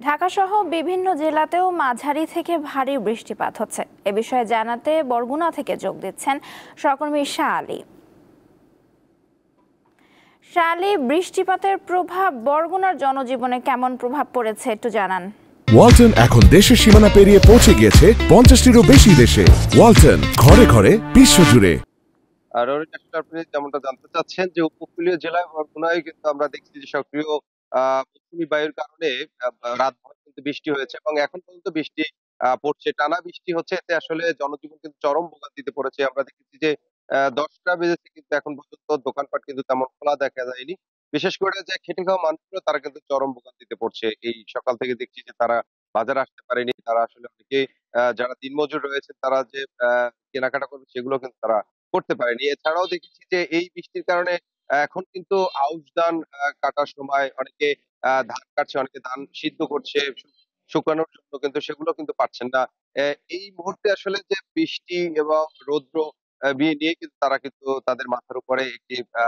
ঢাকাসহ বিভিন্ন জেলাতেও মাঝারি থেকে ভারী বৃষ্টিপাত হচ্ছে। এ বিষয়ে জানাতে বরগুনা থেকে যোগ দিচ্ছেন সহকর্মী শাহ আলী। শাহ আলী, বৃষ্টিপাতের প্রভাব বরগুনার জনজীবনে কেমন প্রভাব পড়েছে একটু জানান। ওয়ালটন এখন দেশের সীমানা পেরিয়ে পৌঁছে গিয়েছে 50টিরও বেশি দেশে। ওয়ালটন, ঘরে ঘরে বিশ্বজুড়ে। আর আপনি যেমনটা জানতে চাচ্ছেন যে উপকূলীয় জেলায় বরগুনায় কিন্তু আমরা দেখছি যে সক্রিয় মৌসুমী বায়ুর কারণে রাতভর কিন্তু বৃষ্টি হয়েছে এবং এখন পর্যন্ত বৃষ্টি পড়ছে, টানা বৃষ্টি হচ্ছে। এতে আসলে জনজীবন কিন্তু চরম ভোগান্তিতে পড়েছে। আমরা দেখেছি যে 10টা বেজেছে কিন্তু এখন পর্যন্ত দোকানপাট কিন্তু তেমন খোলা দেখা যায়নি। বিশেষ করে যে খেটে খাওয়া মানুষগুলো তারা কিন্তু চরম ভোগান্তিতে পড়ছে। এই সকাল থেকে দেখছি যে তারা বাজারে আসতে পারেনি। তারা আসলে অনেকে যারা দিনমজুর রয়েছে তারা যে কেনাকাটা করবে সেগুলো কিন্তু তারা করতে পারেনি। এছাড়াও দেখেছি যে এই বৃষ্টির কারণে এখন কিন্তু আউশ ধান কাটার সময় অনেকে ধান কাটছে, অনেকে ধান সিদ্ধ করছে শুকানোর জন্য, কিন্তু সেগুলো কিন্তু পারছেন না। এই মুহূর্তে আসলে যে বৃষ্টি এবং রৌদ্র নিয়ে কিন্তু তারা কিন্তু তাদের মাথার উপরে একটি আ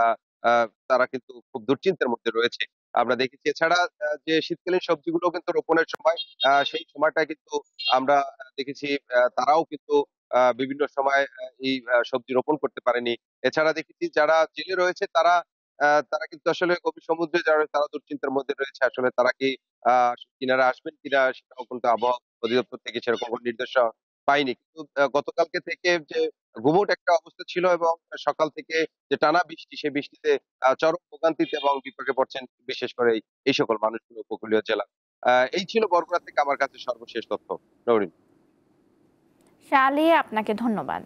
আ তারা কিন্তু খুব দুশ্চিন্তার মধ্যে রয়েছে। আমরা দেখেছি। এছাড়া যে শীতকালীন সবজিগুলো কিন্তু রোপণের সময় সেই সময়টায় কিন্তু আমরা দেখেছি তারাও কিন্তু বিভিন্ন সময় এই সবজি রোপণ করতে পারেনি। এছাড়া দেখেছি যারা জেলে রয়েছে তারা কিন্তু আসলে গভীর সমুদ্রে যারা রয়েছে তারা দুশ্চিন্তার মধ্যে রয়েছে। আসলে তারা কি আ কিনারে আসবেন কিনা সেটাও কিন্তু আবহাওয়া অধিদপ্তর থেকে সেরকম কোনো নির্দেশনা পাইনি। কিন্তু গতকালকে থেকে যে গুমোট একটা অবস্থা ছিল এবং সকাল থেকে যে টানা বৃষ্টি, সেই বৃষ্টিতে চরম ভোগান্তিতে এবং বিপাকে পড়ছেন বিশেষ করে এই সকল মানুষগুলো উপকূলীয় জেলা। এই ছিল বরগুনা থেকে আমার কাছে সর্বশেষ তথ্য। নওরিন। শাহ আলী, আপনাকে ধন্যবাদ।